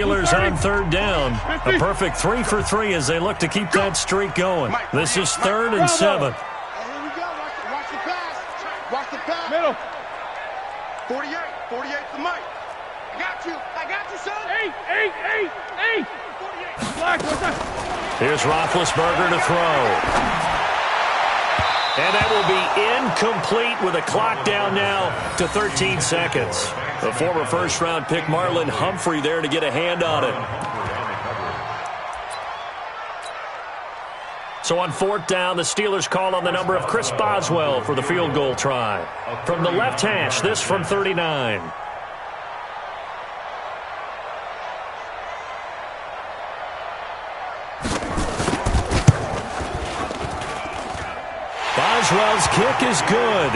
Steelers on third down. A perfect 3 for 3 as they look to keep that streak going. This is 3rd and 7. Here we go. Watch the pass. Watch the pass. Middle. 48 to Mike. I got you, son. 8. Black, what's that? Here's Roethlisberger to throw. And that will be incomplete with a clock down now to 13 seconds. The former first-round pick Marlon Humphrey there to get a hand on it. So on 4th down, the Steelers call on the number of Chris Boswell for the field goal try. From the left hash, this from 39. Boswell's kick is good.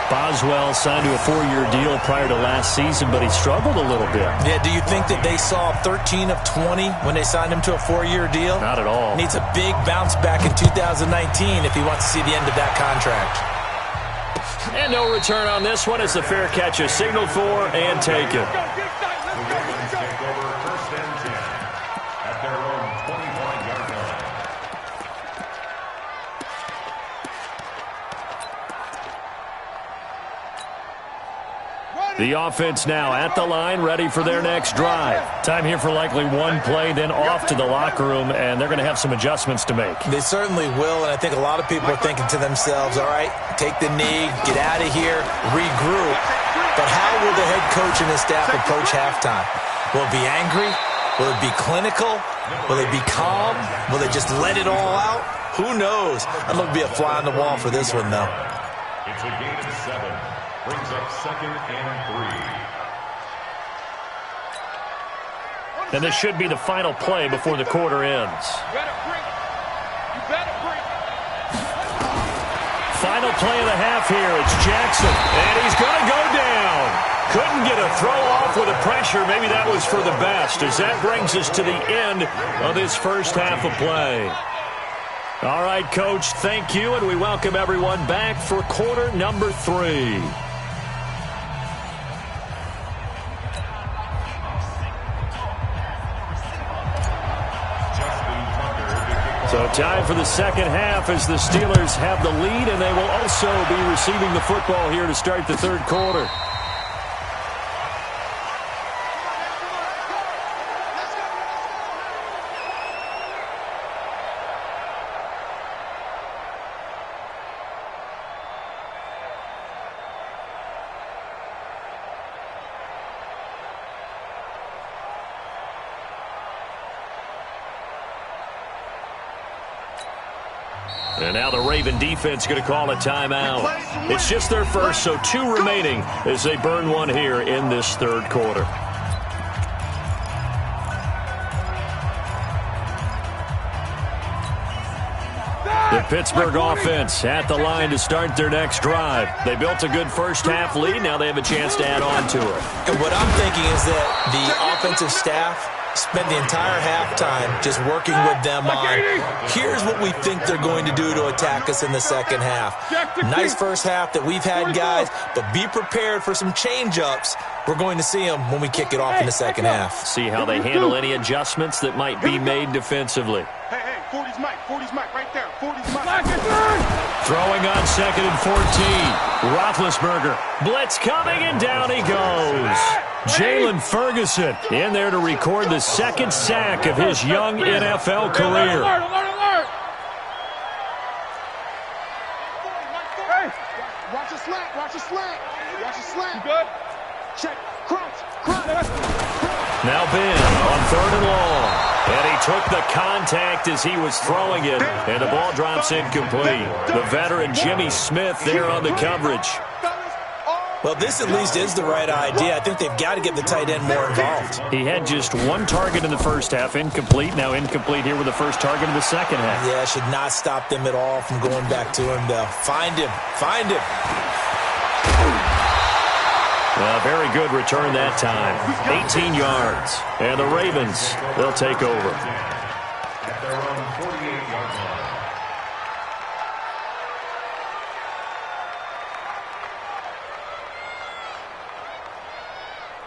Boswell signed to a 4-year deal prior to last season, but he struggled a little bit. Yeah, do you think that they saw 13 of 20 when they signed him to a 4-year deal? Not at all. Needs a big bounce back in 2019 if he wants to see the end of that contract. And no return on this one as the fair catch is signaled for and taken. The offense now at the line, ready for their next drive. Time here for likely one play, then off to the locker room, and they're going to have some adjustments to make. They certainly will, and I think a lot of people are thinking to themselves, all right, take the knee, get out of here, regroup. But how will the head coach and his staff approach halftime? Will it be angry? Will it be clinical? Will it be calm? Will they just let it all out? Who knows? I'd love to be a fly on the wall for this one, though. It's a gain of 7. Brings up 2nd and 3. And this should be the final play before the quarter ends. Final play of the half here. It's Jackson, and he's going to go down. Couldn't get a throw off with the pressure. Maybe that was for the best, as that brings us to the end of this first half of play. All right, Coach, thank you, and we welcome everyone back for quarter number 3. So time for the second half as the Steelers have the lead, and they will also be receiving the football here to start the third quarter. And now the Raven defense going to call a timeout. It's just their first, so 2 remaining as they burn one here in this third quarter. The Pittsburgh offense at the line to start their next drive. They built a good first half lead. Now they have a chance to add on to it. And what I'm thinking is that the offensive staff spent the entire halftime just working with them on, here's what we think they're going to do to attack us in the second half. Nice first half that we've had, guys, but be prepared for some change-ups. We're going to see them when we kick it off in the second half. See how they handle any adjustments that might be made defensively. Hey, 40's Mike, right there. 40's Mike. Throwing on 2nd and 14. Roethlisberger. Blitz coming, and down he goes. Jalen Ferguson in there to record the second sack of his young NFL career. Alert. Watch a slant. You good? Check. Crunch. Now Ben on 3rd and long. And he took the contact as he was throwing it. And the ball drops incomplete. The veteran Jimmy Smith there on the coverage. Well, this at least is the right idea. I think they've got to get the tight end more involved. He had just 1 target in the first half, incomplete. Now incomplete here with the first target of the second half. Yeah, should not stop them at all from going back to him, though. Find him. Very good return that time. 18 yards. And the Ravens, they'll take over. At their own 48-yard line.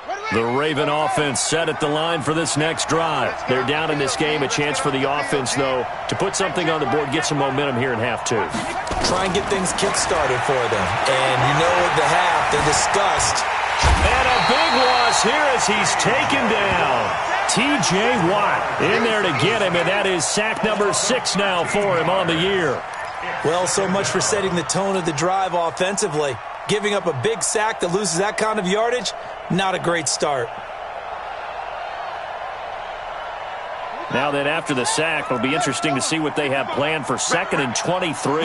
Ready. The Raven offense set at the line for this next drive. They're down in this game. A chance for the offense, though, to put something on the board, get some momentum here in half two. Try and get things kick-started for them. And you know at the half, they discussed. And a big loss here as he's taken down. T.J. Watt in there to get him, and that is sack number 6 now for him on the year. Well, so much for setting the tone of the drive offensively. Giving up a big sack that loses that kind of yardage, not a great start. Now that after the sack, it'll be interesting to see what they have planned for 2nd and 23.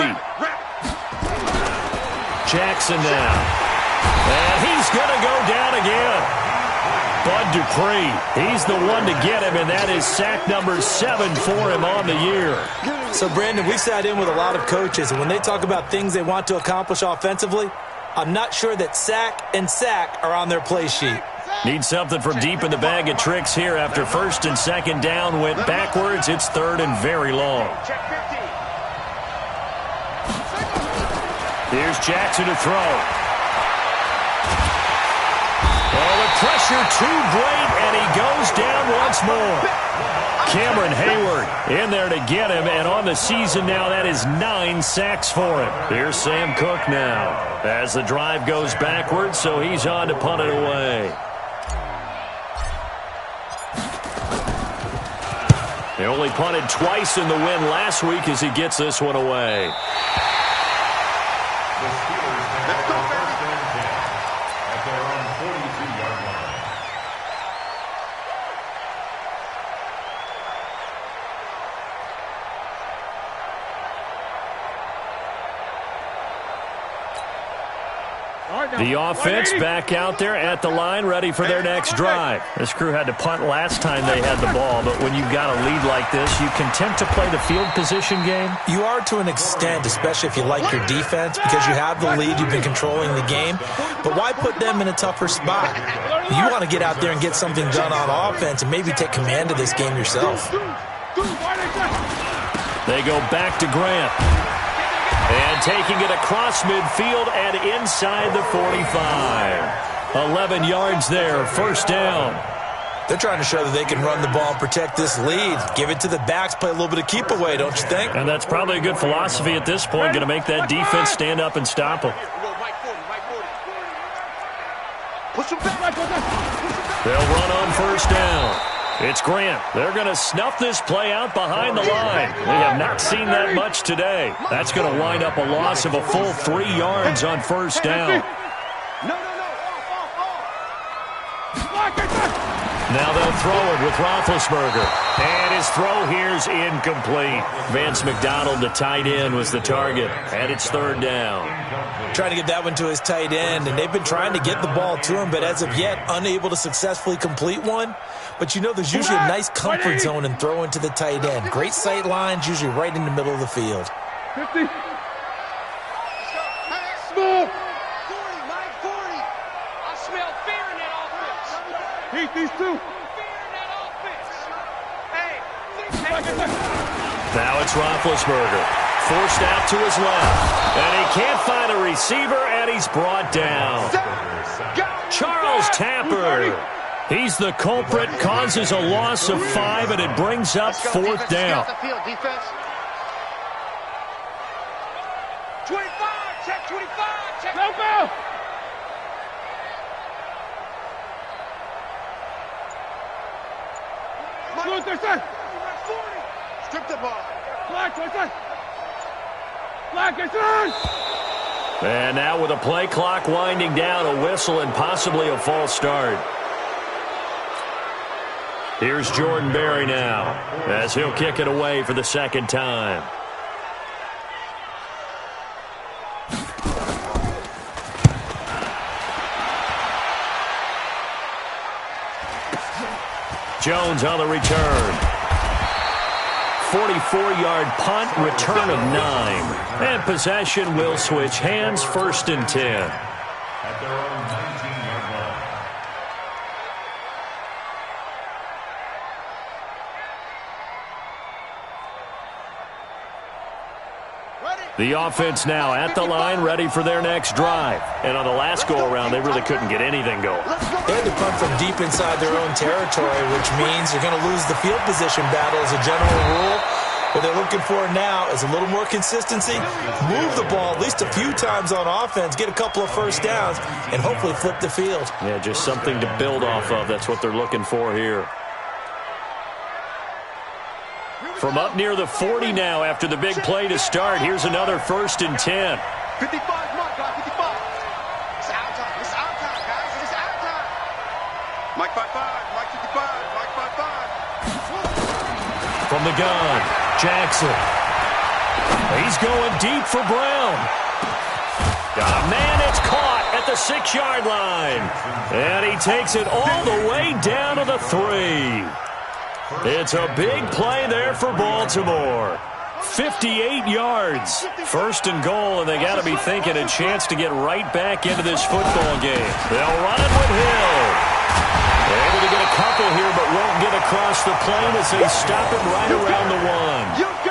Jackson now. And he's going to go down again. Bud Dupree, he's the one to get him, and that is sack number 7 for him on the year. So, Brandon, we sat in with a lot of coaches, and when they talk about things they want to accomplish offensively, I'm not sure that sack and sack are on their play sheet. Need something from deep in the bag of tricks here after 1st and 2nd down went backwards. It's 3rd and very long. Here's Jackson to throw. Oh, the pressure too great, and he goes down once more. Cameron Hayward in there to get him, and on the season now, that is 9 sacks for him. Here's Sam Cook now as the drive goes backwards, so he's on to punt it away. They only punted twice in the win last week as he gets this one away. The offense back out there at the line, ready for their next drive. This crew had to punt last time they had the ball, but when you've got a lead like this, you content to play the field position game? You are to an extent, especially if you like your defense, because you have the lead, you've been controlling the game. But why put them in a tougher spot? You want to get out there and get something done on offense and maybe take command of this game yourself. They go back to Grant. And taking it across midfield and inside the 45. 11 yards there, 1st down. They're trying to show that they can run the ball and protect this lead. Give it to the backs, play a little bit of keep away, don't you think? And that's probably a good philosophy at this point, going to make that defense stand up and stop them. They'll run on 1st down. It's Grant. They're going to snuff this play out behind the line. We have not seen that much today. That's going to wind up a loss of a full 3 yards on 1st down. Now they'll throw it with Roethlisberger. And his throw here's incomplete. Vance McDonald, the tight end, was the target. And it's 3rd down. Trying to get that one to his tight end, and they've been trying to get the ball to him, but as of yet, unable to successfully complete one. But you know there's usually a nice comfort zone in throwing to the tight end. Great sight lines, usually right in the middle of the field. 50. Small. 40, Mike, 40. I smell fear in that offense. Heat these two. Fear in that offense. Hey. Now it's Roethlisberger. Forced out to his left. And he can't find a receiver, and he's brought down. Charles Tapper. He's the culprit, causes a loss of 5, and it brings up 4th down. 25, check 25, check. Go, go. Good, that's it. 40. Strip the ball. Black, what's that? Black, it's on. And now with a play clock winding down, a whistle and possibly a false start. Here's Jordan Berry now as he'll kick it away for the 2nd time. Jones on the return. 44-yard punt, return of 9. And possession will switch hands, 1st and 10. At their own 19-yard line. Ready? The offense now at the line, ready for their next drive. And on the last go-around, they really couldn't get anything going. They had to punt from deep inside their own territory, which means you're going to lose the field position battle as a general rule. What they're looking for now is a little more consistency, move the ball at least a few times on offense, get a couple of first downs, and hopefully flip the field. Yeah, just something to build off of. That's what they're looking for here. From up near the 40 now after the big play to start, here's another 1st and 10. 55, Mike, 55. It's our time. It's our time, guys. It's our time. Mike 55, Mike 55, Mike 55. From the gun, Jackson. He's going deep for Brown. Man, it's caught at the 6-yard line. And he takes it all the way down to the 3. It's a big play there for Baltimore. 58 yards. 1st and goal, and they got to be thinking a chance to get right back into this football game. They'll run it with Hill. They're able to get a couple here, but won't get across the plane as they stop it right around the 1.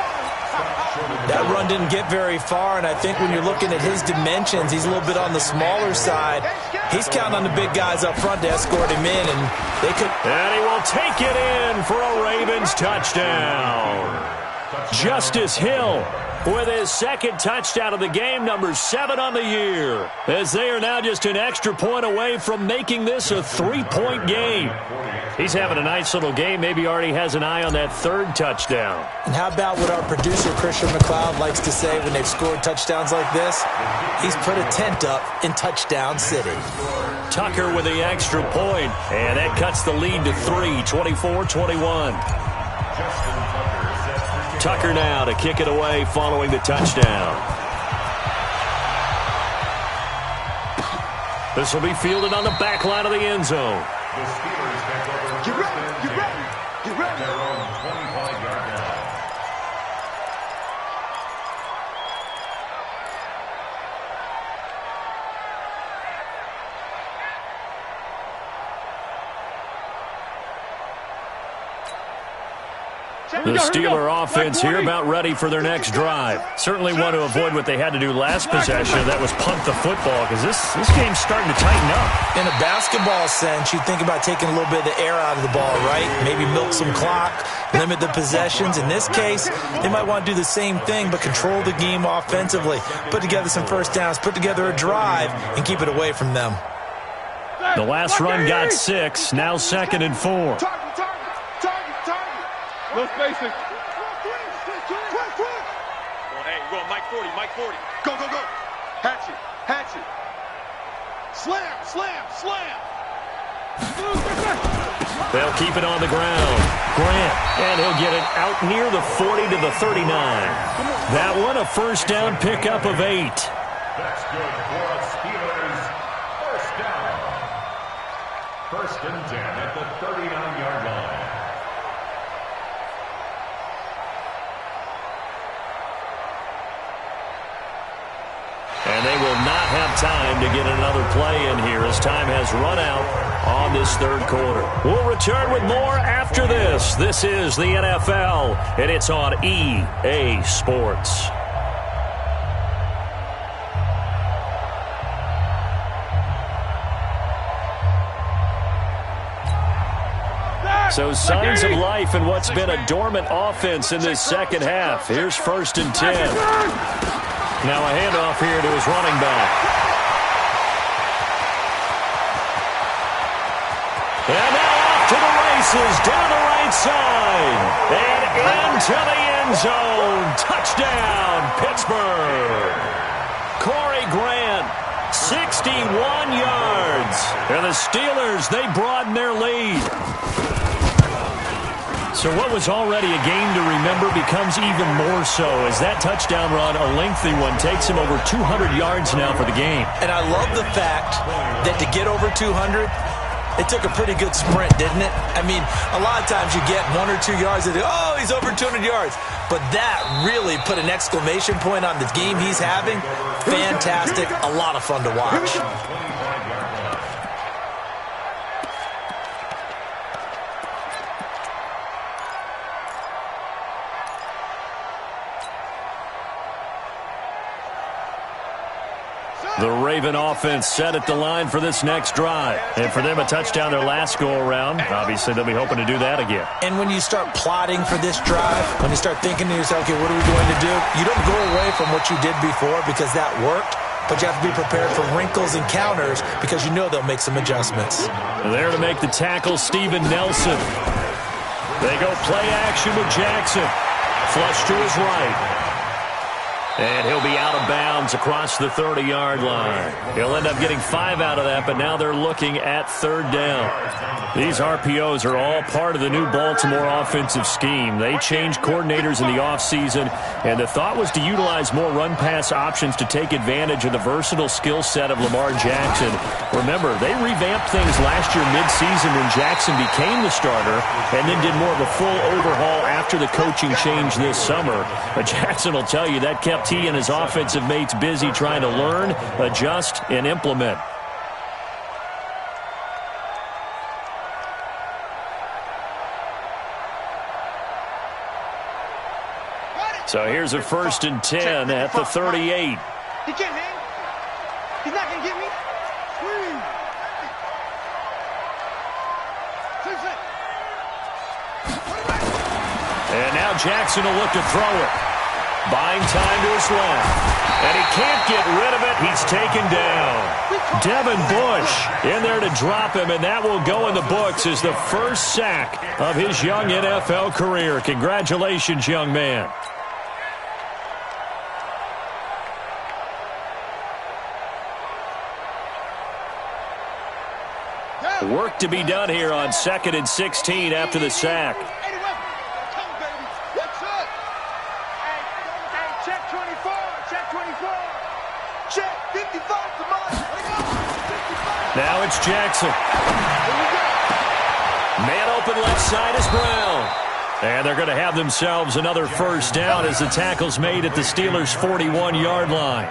That run didn't get very far, and I think when you're looking at his dimensions, he's a little bit on the smaller side. He's counting on the big guys up front to escort him in, and they could... And he will take it in for a Ravens touchdown. Justice Hill with his 2nd touchdown of the game, number 7 on the year, as they are now just an extra point away from making this a 3-point game. He's having a nice little game, maybe already has an eye on that 3rd touchdown. And how about what our producer, Christian McLeod, likes to say when they've scored touchdowns like this? He's put a tent up in Touchdown City. Tucker with the extra point, and that cuts the lead to 3, 24-21. Tucker now to kick it away following the touchdown. This will be fielded on the back line of the end zone. Get ready, get ready, get ready. Their own 25-yard line. The Steeler offense here about ready for their next drive. Certainly want to avoid what they had to do last possession. That was punt the football, because this game's starting to tighten up. In a basketball sense, you think about taking a little bit of the air out of the ball, right? Maybe milk some clock, limit the possessions. In this case, they might want to do the same thing, but control the game offensively. Put together some first downs, put together a drive, and keep it away from them. The last run got 6, now 2nd and 4. No spacing. Hey, we're going Mike 40, Mike 40. Go, go, go. Hatchet, hatchet. Slam, slam, slam. They'll keep it on the ground. Grant, and he'll get it out near the 40 to the 39. That one, a first down pickup of 8. That's good for a Steelers first down. 1st and 10 at the 39-yard line. And they will not have time to get another play in here as time has run out on this 3rd quarter. We'll return with more after this. This is the NFL, and it's on EA Sports. So signs of life in what's been a dormant offense in this 2nd half. Here's 1st and 10. Now a handoff here to his running back. And now off to the races, down the right side. And into the end zone. Touchdown, Pittsburgh. Corey Grant, 61 yards. And the Steelers, they broaden their lead. So what was already a game to remember becomes even more so as that touchdown run, a lengthy one, takes him over 200 yards now for the game. And I love the fact that to get over 200, it took a pretty good sprint, didn't it? I mean, a lot of times you get 1 or 2 yards and oh, he's over 200 yards. But that really put an exclamation point on the game he's having. Fantastic. A lot of fun to watch. The Raven offense set at the line for this next drive. And for them, a touchdown their last go-around. Obviously, they'll be hoping to do that again. And when you start plotting for this drive, when you start thinking to yourself, okay, what are we going to do? You don't go away from what you did before because that worked. But you have to be prepared for wrinkles and counters because you know they'll make some adjustments. There to make the tackle, Steven Nelson. They go play action with Jackson. Flush to his right. And he'll be out of bounds across the 30-yard line. He'll end up getting 5 out of that, but now they're looking at third down. These RPOs are all part of the new Baltimore offensive scheme. They changed coordinators in the offseason, and the thought was to utilize more run-pass options to take advantage of the versatile skill set of Lamar Jackson. Remember, they revamped things last year midseason when Jackson became the starter and then did more of a full overhaul after the coaching change this summer. But Jackson will tell you that kept he and his offensive mates busy trying to learn, adjust, and implement. So here's a 1st and 10 at the 38. He can't hang. He's not going to get me. And now Jackson will look to throw it. Buying time to his left. And he can't get rid of it. He's taken down. Devin Bush in there to drop him, and that will go in the books as the first sack of his young NFL career. Congratulations, young man. Work to be done here on 2nd and 16 after the sack. Now it's Jackson. Man open left side is Brown. And they're going to have themselves another first down as the tackle's made at the Steelers' 41-yard line.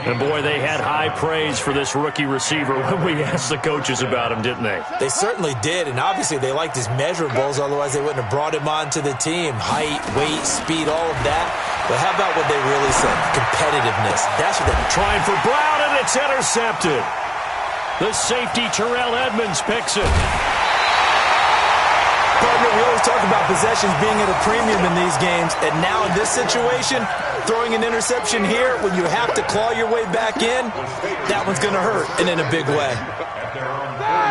And, boy, they had high praise for this rookie receiver when we asked the coaches about him, didn't they? They certainly did, and obviously they liked his measurables, otherwise they wouldn't have brought him onto the team. Height, weight, speed, all of that. But how about what they really said? Competitiveness. That's what they're trying for Brown, and it's intercepted. The safety, Terrell Edmonds, picks it. Partner, we always talk about possessions being at a premium in these games, and now in this situation, throwing an interception here when you have to claw your way back in, that one's going to hurt, and in a big way.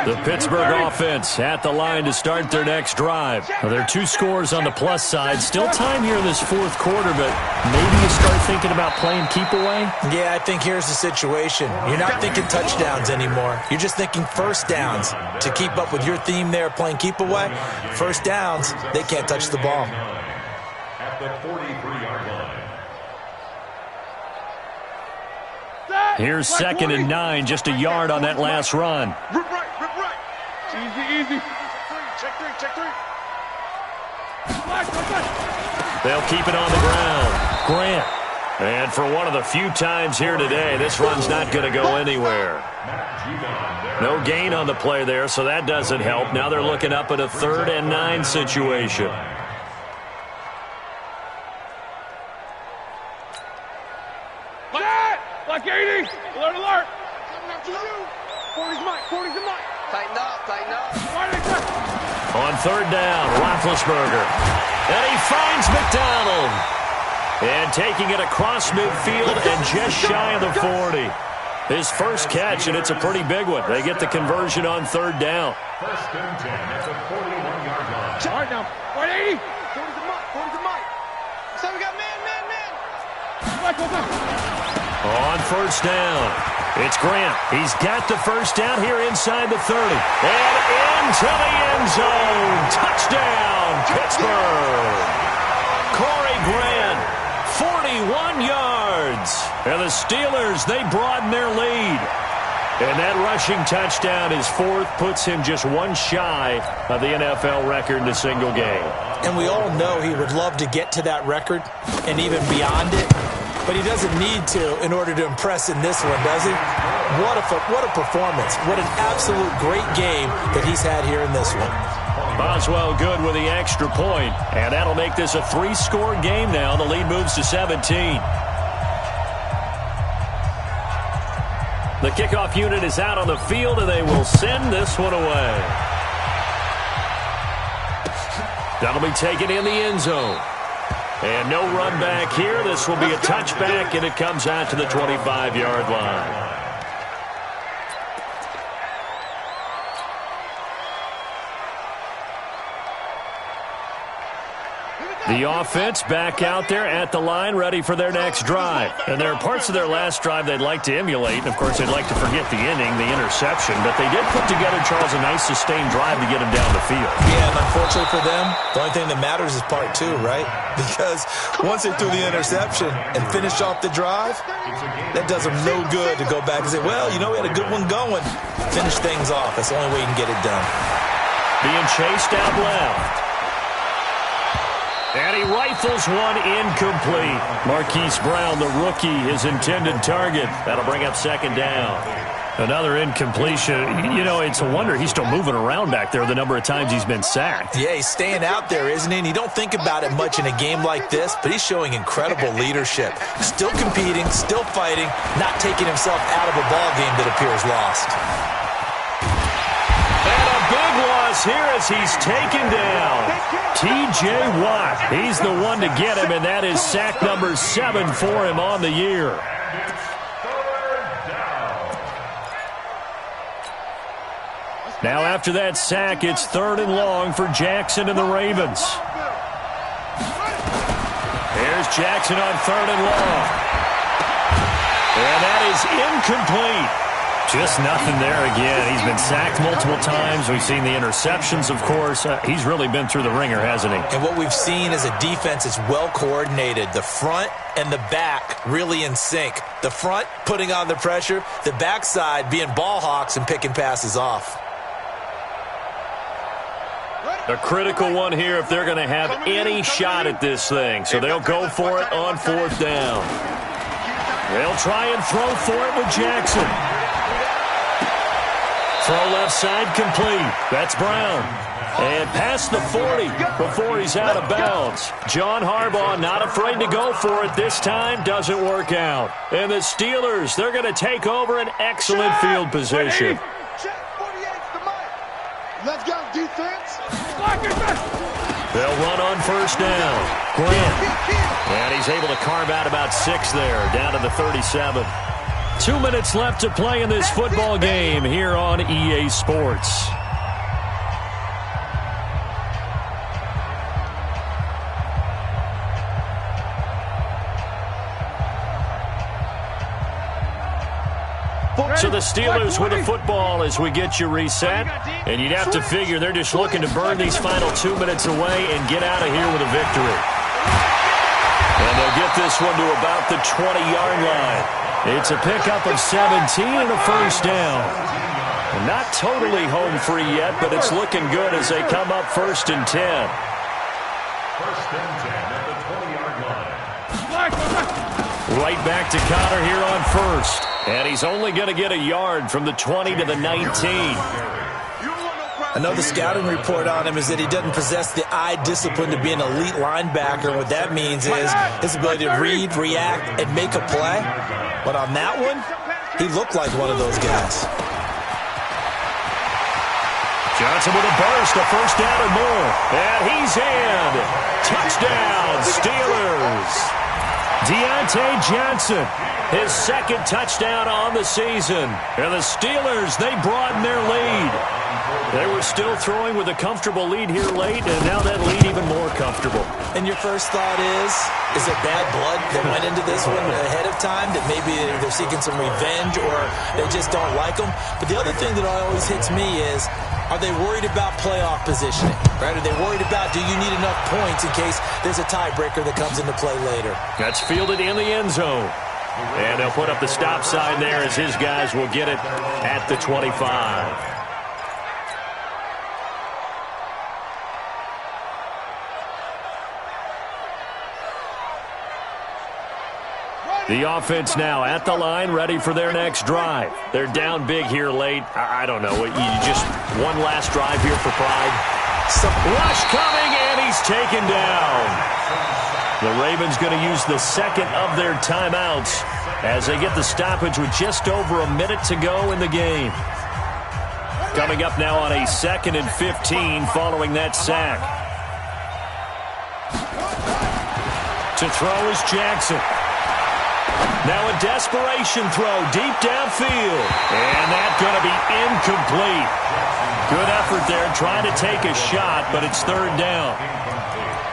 The Pittsburgh offense at the line to start their next drive. Well, there are 2 scores on the plus side. Still time here in this 4th quarter, but maybe you start thinking about playing keep away? Yeah, I think here's the situation. You're not thinking touchdowns anymore. You're just thinking first downs. To keep up with your theme there, playing keep away, first downs, they can't touch the ball. At the 43-yard line. Here's 2nd and 9, just a yard on that last run. Rip right. Easy. Check three. They'll keep it on the ground. Grant. And for one of the few times here today, this run's not going to go anywhere. No gain on the play there, so that doesn't help. Now they're looking up at a 3rd and 9 situation. Black 80! Alert! 40's mine. Tighten up. On 3rd down, Roethlisberger. And he finds McDonald. And taking it across midfield and just shy of the 40. His first catch, and it's a pretty big one. They get the conversion on 3rd down. 1st and 10 at the 41-yard line. All right, now. 180! 40's a mine. So we got man. On 1st down, it's Grant. He's got the first down here inside the 30. And into the end zone. Touchdown, Pittsburgh. Corey Grant, 41 yards. And the Steelers, they broaden their lead. And that rushing touchdown, his 4th, puts him just one shy of the NFL record in a single game. And we all know he would love to get to that record and even beyond it. But he doesn't need to in order to impress in this one, does he? What a performance. What an absolute great game that he's had here in this one. Boswell good with the extra point, and that'll make this a 3-score game now. The lead moves to 17. The kickoff unit is out on the field, and they will send this one away. That'll be taken in the end zone. And no run back here. This will be a touchback, and it comes out to the 25-yard line. The offense back out there at the line, ready for their next drive. And there are parts of their last drive they'd like to emulate. And, of course, they'd like to forget the inning, the interception. But they did put together, Charles, a nice sustained drive to get him down the field. Yeah, and unfortunately for them, the only thing that matters is part two, right? Because once they threw the interception and finished off the drive, that does them no good to go back and say, well, you know, we had a good one going. Finish things off. That's the only way you can get it done. Being chased out left. And he rifles one incomplete. Marquise Brown, the rookie, his intended target. That'll bring up second down. Another incompletion. You know, it's a wonder he's still moving around back there the number of times he's been sacked. Yeah, he's staying out there, isn't he? And you don't think about it much in a game like this, but he's showing incredible leadership. Still competing, still fighting, not taking himself out of a ball game that appears lost. And a big loss here as he's taken down. T.J. Watt, he's the one to get him, and that is sack number 7 for him on the year. Now after that sack, it's 3rd and long for Jackson and the Ravens. Here's Jackson on 3rd and long. And that is incomplete. Just nothing there again. He's been sacked multiple times. We've seen the interceptions, of course. He's really been through the ringer, hasn't he? And what we've seen is a defense that's well coordinated. The front and the back really in sync. The front putting on the pressure. The backside being ball hawks and picking passes off. A critical one here if they're going to have any shot at this thing. So they'll go for it on 4th down. They'll try and throw for it with Jackson. Throw left side complete. That's Brown. And past the 40 before he's out of bounds. John Harbaugh not afraid to go for it this time. Doesn't work out. And the Steelers, they're going to take over an excellent field position. Let's go, defense. They'll run on 1st down. Grant. And he's able to carve out about 6 there, down to the 37. 2 minutes left to play in this football game here on EA Sports. So the Steelers with the football as we get you reset. And you'd have to figure they're just looking to burn these final 2 minutes away and get out of here with a victory. And they'll get this one to about the 20-yard line. It's a pickup of 17 and a 1st down. And not totally home free yet, but it's looking good as they come up 1st and 10. 1st and 10 at the 20-yard line. Right back to Connor here on 1st. And he's only going to get a yard from the 20 to the 19. I know the scouting report on him is that he doesn't possess the eye discipline to be an elite linebacker. What that means is his ability to read, react, and make a play. But on that one, he looked like one of those guys. Johnson with a burst, a 1st down or more. And he's in. Touchdown, Steelers. Deontay Johnson, his 2nd touchdown on the season. And the Steelers, they broaden their lead. They were still throwing with a comfortable lead here late, and now that lead even more comfortable. And your first thought is it bad blood that went into this one ahead of time, that maybe they're seeking some revenge or they just don't like them? But the other thing that always hits me is, are they worried about playoff positioning? Right? Are they worried about, do you need enough points in case there's a tiebreaker that comes into play later? That's fielded in the end zone. And they'll put up the stop sign there as his guys will get it at the 25. The offense now at the line, ready for their next drive. They're down big here late. I don't know. You just one last drive here for pride. Some rush coming, and he's taken down. The Ravens going to use the second of their timeouts as they get the stoppage with just over a minute to go in the game. Coming up now on a 2nd and 15 following that sack. To throw is Jackson. Now a desperation throw deep downfield. And that's going to be incomplete. Good effort there trying to take a shot, but it's 3rd down.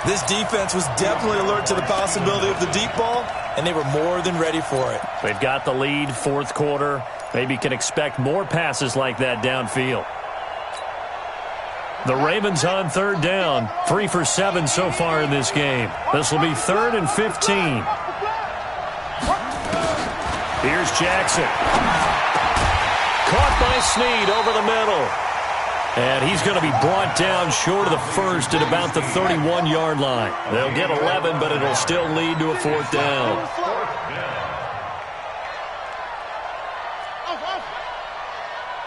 This defense was definitely alert to the possibility of the deep ball, and they were more than ready for it. They've got the lead, 4th quarter. Maybe can expect more passes like that downfield. The Ravens on 3rd down, 3 for 7 so far in this game. This will be 3rd and 15. Here's Jackson. Caught by Snead over the middle. And he's going to be brought down short of the first at about the 31-yard line. They'll get 11, but it'll still lead to a 4th down.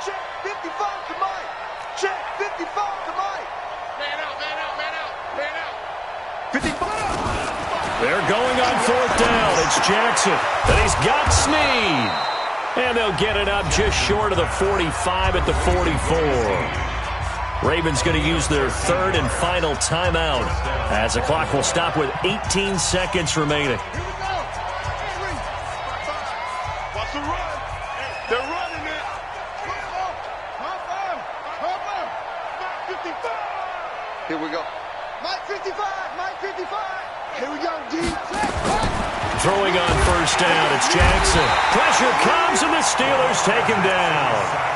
Check 55 to Mike. Check 55 to Mike. Man out, man out, man out, man out. 55. They're going on 4th down. It's Jackson. And he's got Snead. And they'll get it up just short of the 45 at the 44. Ravens going to use their 3rd and final timeout as the clock will stop with 18 seconds remaining. Here we go. Watch the run. They're running it. Mike 55. Here we go. Mike 55. Mike 55. Here we go, D. Throwing on 1st down, it's Jackson. Pressure comes, and the Steelers take him down.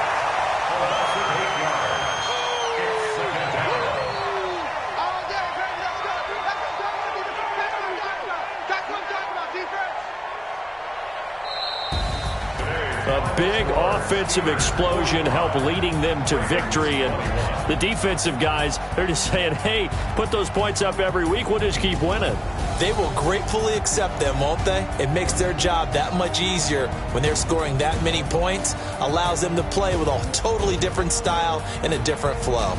A big offensive explosion helped leading them to victory. And the defensive guys, they're just saying, hey, put those points up every week. We'll just keep winning. They will gratefully accept them, won't they? It makes their job that much easier when they're scoring that many points. Allows them to play with a totally different style and a different flow.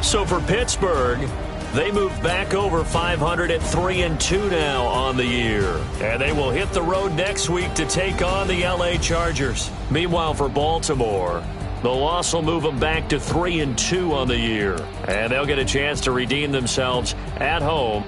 So for Pittsburgh, they move back over 500 at 3-2 now on the year. And they will hit the road next week to take on the LA Chargers. Meanwhile, for Baltimore, the loss will move them back to 3-2 on the year. And they'll get a chance to redeem themselves at home